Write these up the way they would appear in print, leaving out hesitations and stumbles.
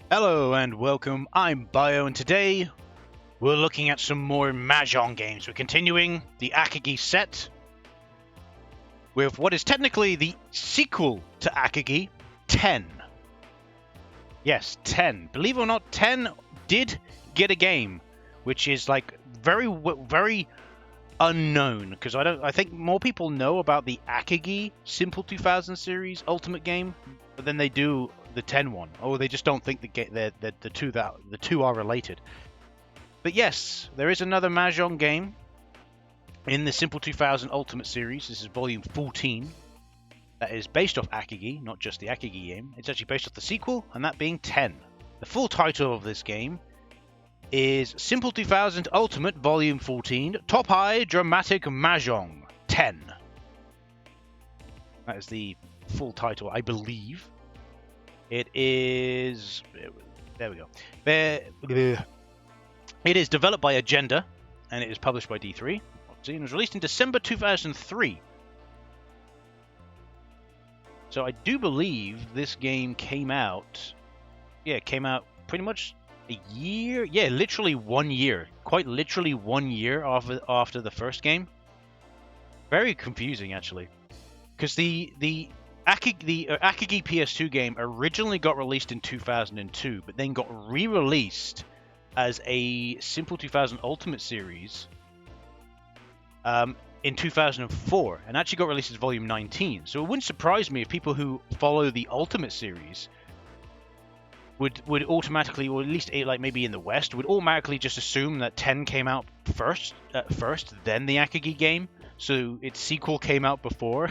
Hello and welcome, I'm Bio, and today we're looking at some more Mahjong games. We're continuing the Akagi set with what is technically the sequel to Akagi, 10. Yes, 10. Believe it or not, 10 did get a game, which is like very unknown, because I think more people know about the Akagi Simple 2000 series Ultimate game than they do the 10 one. Or they just don't think the two are related. But yes, there is another Mahjong game in the Simple 2000 Ultimate series. This is volume 14. That is based off Akagi, not just the Akagi game. It's actually based off the sequel, and that being 10. The full title of this game is Simple 2000 Ultimate Volume 14, Topai Dramatic Mahjong 10. That is the full title, I believe. It is... There we go. It is developed by Agenda, and it is published by D3. It was released in December 2003. So I do believe this game came out... Yeah, it came out pretty much a year? Yeah, literally 1 year. Quite literally 1 year after the first game. Very confusing, actually. Because the Akagi PS2 game originally got released in 2002, but then got re-released as a Simple 2000 Ultimate series in 2004, and actually got released as Volume 19. So it wouldn't surprise me if people who follow the Ultimate series would automatically, or at least like maybe in the West, would automatically just assume that 10 came out first, then the Akagi game. So its sequel came out before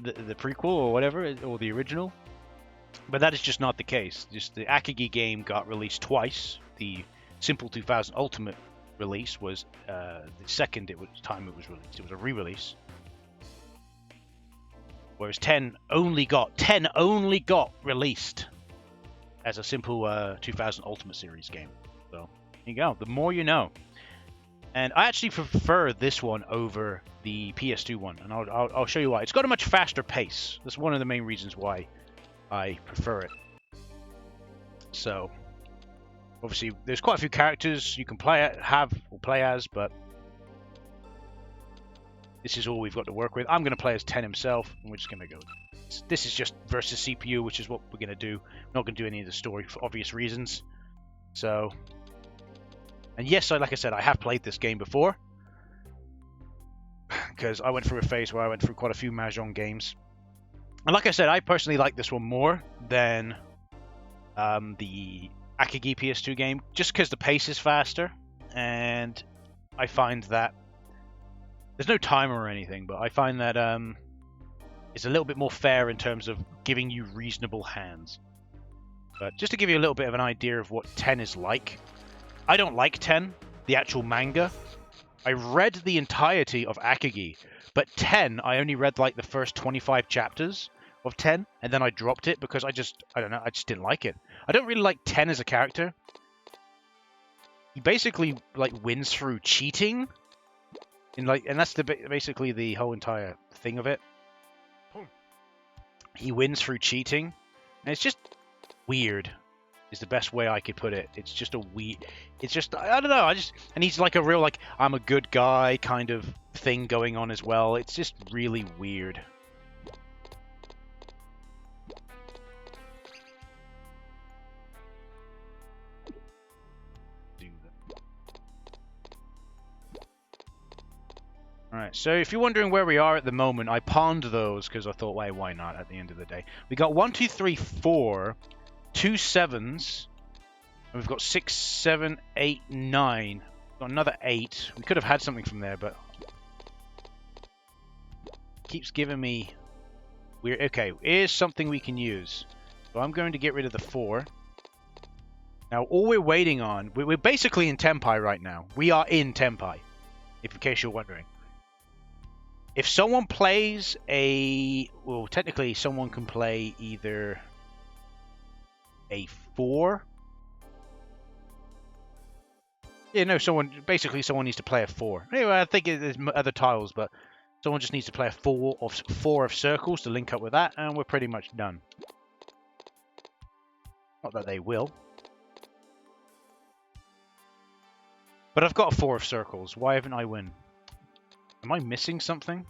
the prequel or whatever, or the original. But that is just not the case. Just the Akagi game got released twice. The Simple 2000 Ultimate release was the second time it was released. It was a re-release. Whereas 10 only got released as a Simple 2000 Ultimate Series game. So there you go. The more you know. And I actually prefer this one over the PS2 one, and I'll show you why. It's got a much faster pace. That's one of the main reasons why I prefer it. So, obviously, there's quite a few characters you can play as, but this is all we've got to work with. I'm going to play as 10 himself, and we're just going to go. This is just versus CPU, which is what we're going to do. I'm not going to do any of the story for obvious reasons. So... And yes, like I said, I have played this game before. Because I went through a phase where I went through quite a few Mahjong games. And like I said, I personally like this one more than the Akagi PS2 game. Just because the pace is faster. And I find that... There's no timer or anything, but I find that it's a little bit more fair in terms of giving you reasonable hands. But just to give you a little bit of an idea of what 10 is like... I don't like 10, the actual manga. I read the entirety of Akagi, but 10, I only read like the first 25 chapters of 10, and then I dropped it because I don't know, I just didn't like it. I don't really like 10 as a character. He basically like wins through cheating, and that's basically the whole entire thing of it. He wins through cheating, and it's just weird. Is the best way I could put it. It's just a weird... It's just... I don't know. And he's like a real, like, I'm a good guy kind of thing going on as well. It's just really weird. Alright, so if you're wondering where we are at the moment, I pawned those because I thought, why not at the end of the day. We got 1, 2, 3, 4... 2 7s, and we've got 6, 7, 8, 9. We've got another 8. We could have had something from there, but keeps giving me weird. Okay, here's something we can use. So I'm going to get rid of the 4. Now all we're waiting on, we're basically in Topai right now. We are in Topai, in case you're wondering. If someone plays well, technically someone can play either a 4. Yeah, no, someone needs to play a 4. Anyway, I think there's other tiles, but someone just needs to play a 4 of circles to link up with that, and we're pretty much done. Not that they will. But I've got a 4 of circles. Why haven't I win? Am I missing something?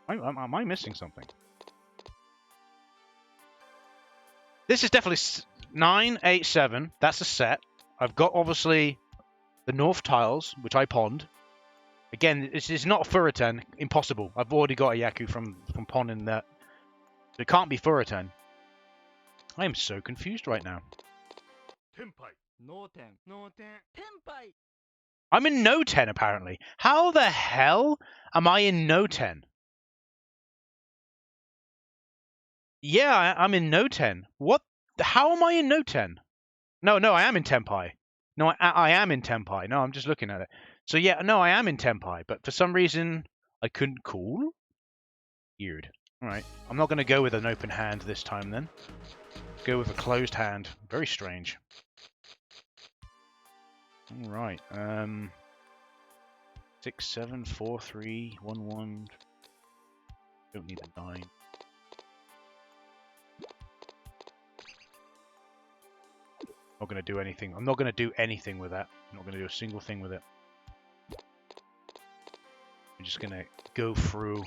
Am I missing something? This is definitely 9, 8, 7. That's a set. I've got, obviously, the north tiles, which I pawned. Again, this is not a Furaten. Impossible. I've already got a Yaku from pawning that. So it can't be Furaten. I am so confused right now. I'm in no 10, apparently. How the hell am I in no 10? Yeah, I'm in no 10. What? How am I in no 10? No, I am in Topai. No, I am in Topai. No, I'm just looking at it. So yeah, no, I am in Topai, but for some reason I couldn't call. Weird. All right, I'm not going to go with an open hand this time then. Go with a closed hand. Very strange. All right. 6, 7, 4, 3, 1, 1. Don't need a 9. Not going to do anything. I'm not going to do anything with that. I'm not going to do a single thing with it. I'm just going to go through.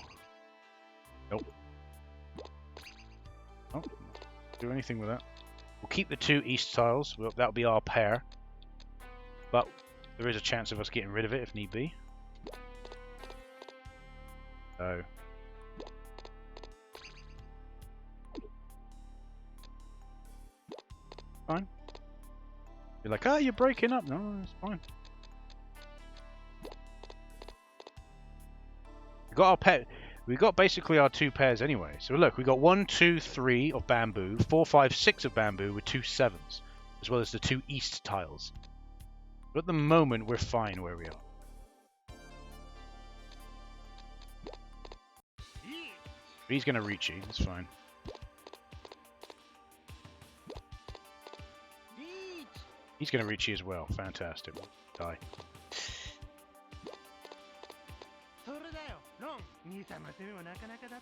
Nope. Oh, do anything with that. We'll keep the 2 east tiles. Well, that'll be our pair. But there is a chance of us getting rid of it if need be. So. Fine. You're like, oh, you're breaking up. No, it's fine. We got our pet. We got basically our 2 pairs anyway. So look, we got 1, 2, 3 of bamboo, 4, 5, 6 of bamboo with 2 7s, as well as the 2 east tiles. But at the moment, we're fine where we are. He's going to reach you. That's fine. He's going to reach you as well. Fantastic. Die.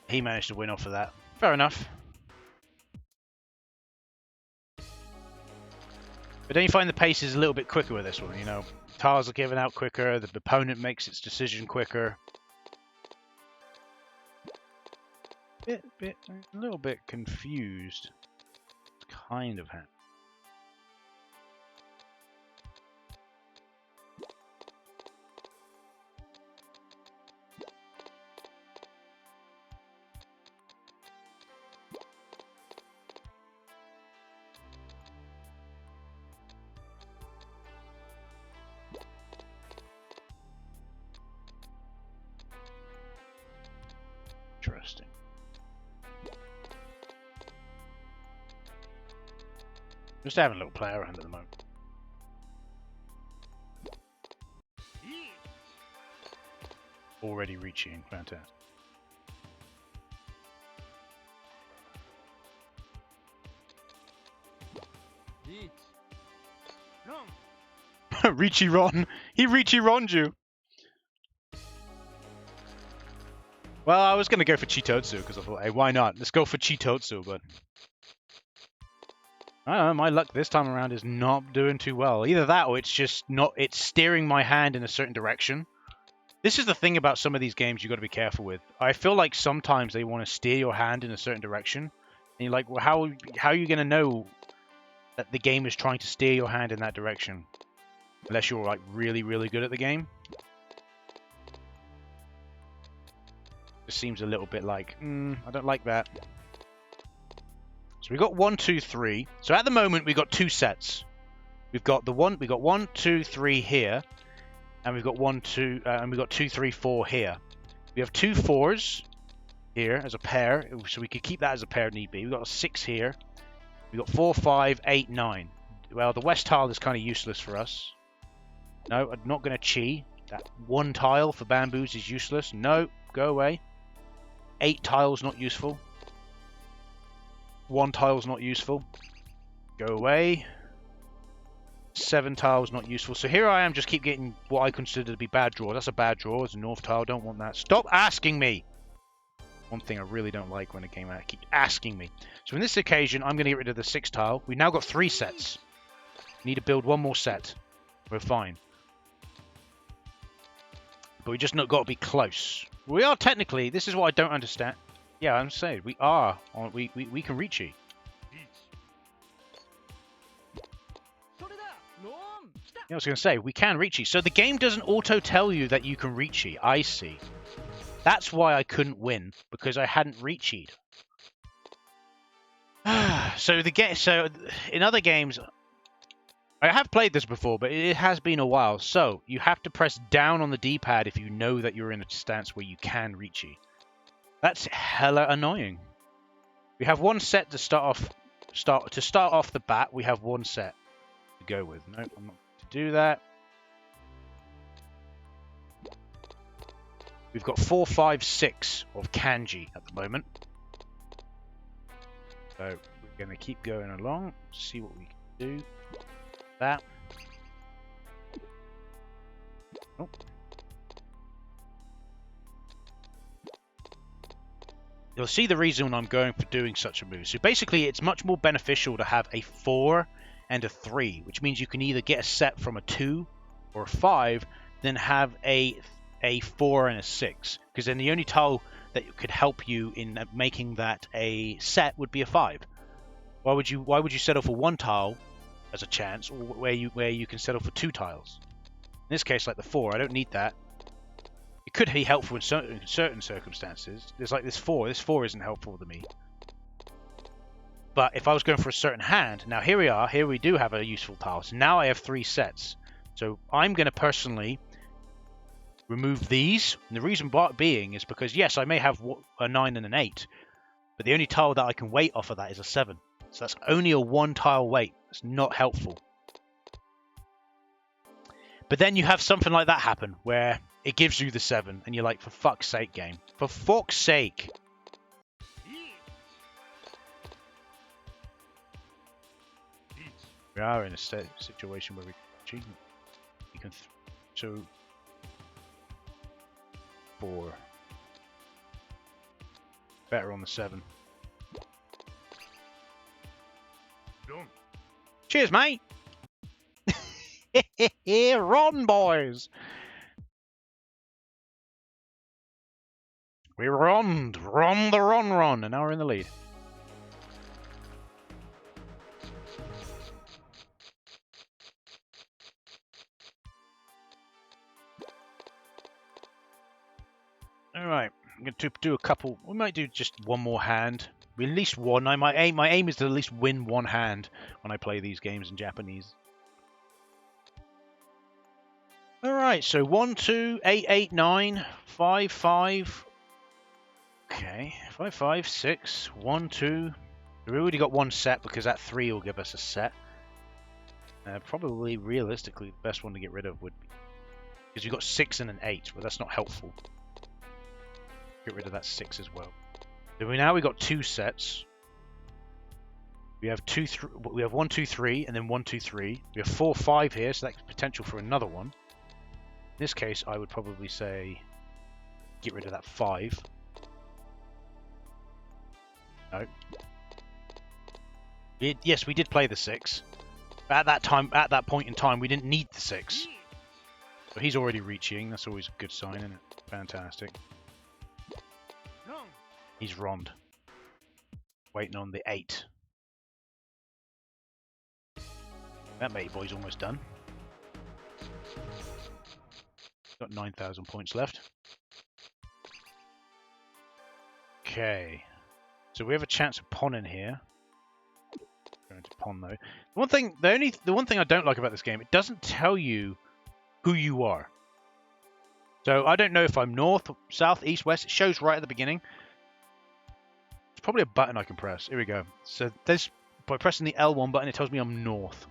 He managed to win off of that. Fair enough. But then you find the pace is a little bit quicker with this one, you know. Tiles are given out quicker, the opponent makes its decision quicker. A little bit confused. Kind of happy. Interesting. Just having a little play around at the moment. Already reaching, fantastic. Richie Ron! He Richie Ron'd you! Well, I was going to go for Chitotsu, because I thought, hey, why not? Let's go for Chitotsu, but... I don't know, my luck this time around is not doing too well. Either that, or it's just not... It's steering my hand in a certain direction. This is the thing about some of these games you've got to be careful with. I feel like sometimes they want to steer your hand in a certain direction. And you're like, well, how are you going to know that the game is trying to steer your hand in that direction? Unless you're, like, really, really good at the game. It seems a little bit like, I don't like that. So we got 1, 2, 3. So at the moment we got 2 sets. We've got 1, 2, 3 here, and we've got 1, 2, and we've got 2, 3, 4 here. We have 2 4s here as a pair, so we could keep that as a pair if need be. We've got a 6 here. We've got 4, 5, 8, 9. Well, the west tile is kind of useless for us. No, I'm not going to chi. That 1 tile for bamboos is useless. No, go away. 8 tiles not useful. 1 tile's not useful. Go away. 7 tiles not useful. So here I am, just keep getting what I consider to be bad draw. That's a bad draw. It's a north tile. Don't want that. Stop asking me. One thing I really don't like when a game keeps asking me. So in this occasion, I'm going to get rid of the 6 tile. We've now got 3 sets. We need to build 1 more set. We're fine. But we just not got to be close. We are technically, this is what I don't understand. Yeah, I'm saying, we are, we can reach it. Yeah, I was going to say, we can reach it. So the game doesn't auto tell you that you can reach it. I see. That's why I couldn't win, because I hadn't reached it. So in other games, I have played this before, but it has been a while. So you have to press down on the D-pad if you know that you're in a stance where you can reach it. That's hella annoying. We have 1 set to start off the bat. We have 1 set to go with. Nope, I'm not to do that. We've got 4, 5, 6 of kanji at the moment. So we're going to keep going along, see what we can do. That. Oh. You'll see the reason I'm going for doing such a move. So basically, it's much more beneficial to have a 4 and a 3, which means you can either get a set from a 2 or a 5, then have a 4 and a 6, because then the only tile that could help you in making that a set would be a 5. Why would you settle for 1 tile as a chance, or where you can settle for 2 tiles? In this case, like the 4, I don't need that. It could be helpful in certain circumstances. There's like this 4. This 4 isn't helpful to me. But if I was going for a certain hand, now here we are. Here we do have a useful tile. So now I have 3 sets. So I'm going to personally remove these. And the reason being is because, yes, I may have a 9 and an 8. But the only tile that I can weight off of that is a 7. So that's only a 1 tile weight. It's not helpful. But then you have something like that happen, where it gives you the 7, and you're like, for fuck's sake, game. For fuck's sake. We are in a situation where we can so 4. Better on the 7. Cheers, mate. Run, boys. We run, and now we're in the lead. All right, I'm going to do a couple. We might do just 1 more hand. At least 1. My aim is to at least win 1 hand when I play these games in Japanese. All right, so 1, 2, 8, 8, 9, 5, 5. Okay, 5, 5, 6, 1, 2. We've already got 1 set because that 3 will give us a set. Probably, realistically, the best one to get rid of would be, because you've got 6 and an 8, but that's not helpful. Get rid of that 6 as well. So we've got 2 sets. We have 1, 2, 3, and then 1, 2, 3. We have 4, 5 here, so that's potential for another one. In this case, I would probably say get rid of that 5. No. Yes, we did play the 6. At that point in time, we didn't need the 6. So he's already reaching. That's always a good sign, isn't it? Fantastic. He's rond. Waiting on the 8. That mate boy's almost done. Got 9,000 points left. Okay. So we have a chance of pawning here. Going to pawn though. The one thing I don't like about this game, it doesn't tell you who you are. So I don't know if I'm north, south, east, west. It shows right at the beginning. It's probably a button I can press. Here we go. So by pressing the L1 button, it tells me I'm north.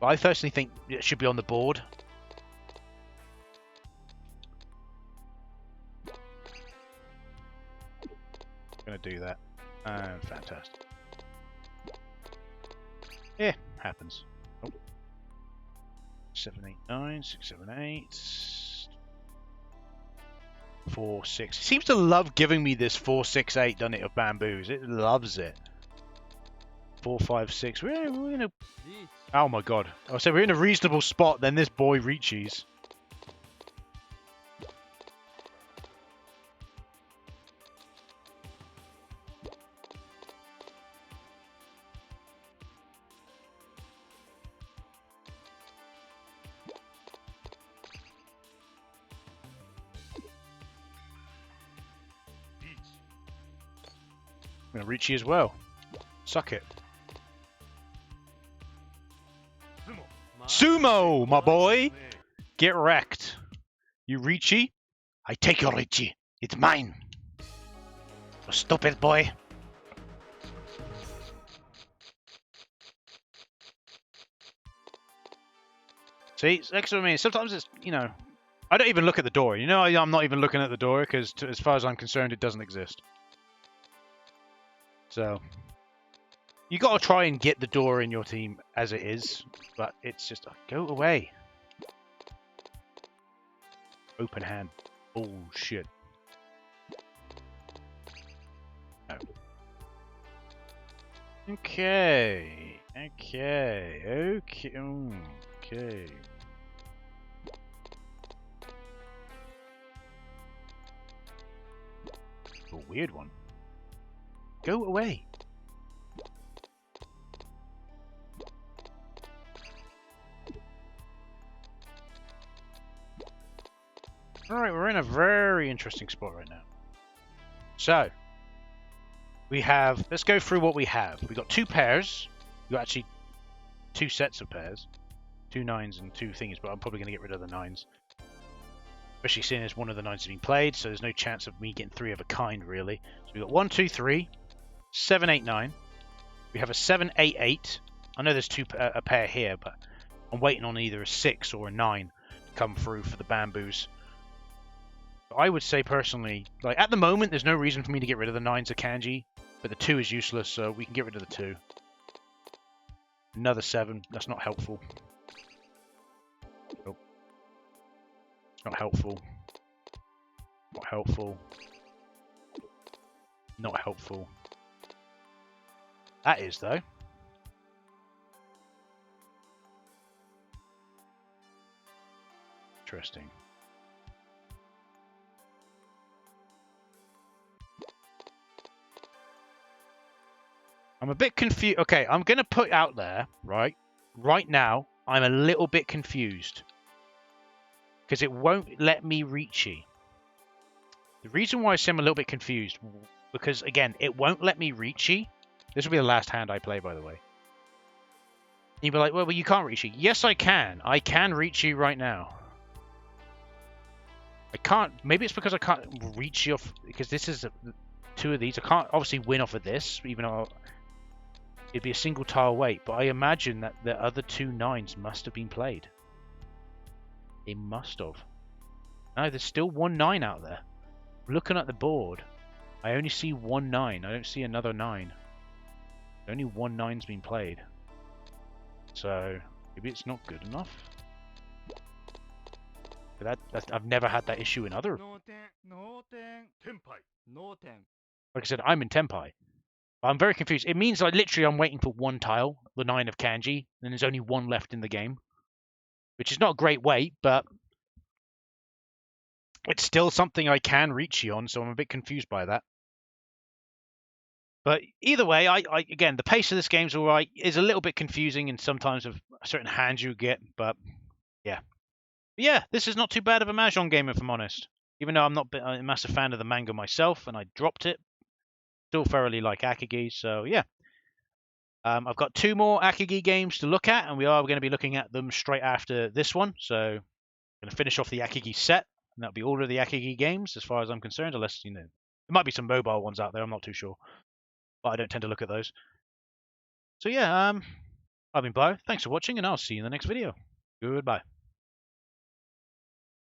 But I personally think it should be on the board. Gonna do that. Fantastic. Yeah, happens. Oh. 7, 8, 9, 6, 7, 8. 4, 6. It seems to love giving me this 4, 6, 8, doesn't it, of bamboos. It loves it. 4, 5, 6. We're in a... Oh my god. I said we're in a reasonable spot, then this boy reaches. I'm gonna reach you as well. Suck it. Sumo, my boy! Get wrecked. You Richie? I take your Richie. It's mine. You stupid boy. See, that's what I mean. Sometimes it's, you know, I don't even look at the door. You know, I'm not even looking at the door because, as far as I'm concerned, it doesn't exist. So, you got to try and get the door in your team as it is, but it's just, go away. Open hand. Oh, shit. No. Okay. Okay. Okay. Okay. A weird one. Go away. Alright, we're in a very interesting spot right now. So, we have, let's go through what we have. We've got 2 pairs. We've got actually 2 sets of pairs. 2 9s and 2 thingies, but I'm probably going to get rid of the 9s. Especially seeing as one of the 9s has been played, so there's no chance of me getting 3 of a kind, really. So we've got 1, 2, 3, 7, 8, 9. We have a 7, 8, 8. I know there's a pair here, but I'm waiting on either a 6 or a 9 to come through for the bamboos. I would say personally, like at the moment, there's no reason for me to get rid of the 9s of kanji, but the 2 is useless, so we can get rid of the 2. Another 7, that's not helpful. Nope. It's not helpful. Not helpful. Not helpful. That is, though. Interesting. I'm a bit confused. Okay, I'm going to put out there, right now, I'm a little bit confused. Because it won't let me reach you. The reason why I say I'm a little bit confused, because, again, it won't let me reach you. This will be the last hand I play, by the way. You'll be like, well, you can't reach you. Yes, I can. I can reach you right now. I can't. Maybe it's because I can't reach you off, because this is 2 of these. I can't obviously win off of this, even though it'd be a single tile wait, but I imagine that the other 2 9s must have been played. They must have. No, there's still 1 9 out there. Looking at the board, I only see 1 9. I don't see another 9. Only 1 9's been played. So, maybe it's not good enough. But I've never had that issue in other... Like I said, I'm in Topai. I'm very confused. It means I'm waiting for 1 tile, the 9 of kanji, and there's only 1 left in the game. Which is not a great wait, but it's still something I can reach you on, so I'm a bit confused by that. But either way, again, the pace of this game's alright. It's a little bit confusing and sometimes of certain hands you get, but yeah. But yeah, this is not too bad of a Mahjong game, if I'm honest. Even though I'm not a massive fan of the manga myself, and I dropped it. Still thoroughly like Akagi, so yeah. I've got 2 more Akagi games to look at, and we are going to be looking at them straight after this one. So I'm going to finish off the Akagi set, and that'll be all of the Akagi games, as far as I'm concerned, unless, you know, there might be some mobile ones out there, I'm not too sure. But I don't tend to look at those. So yeah, I've been Bio. Thanks for watching, and I'll see you in the next video. Goodbye.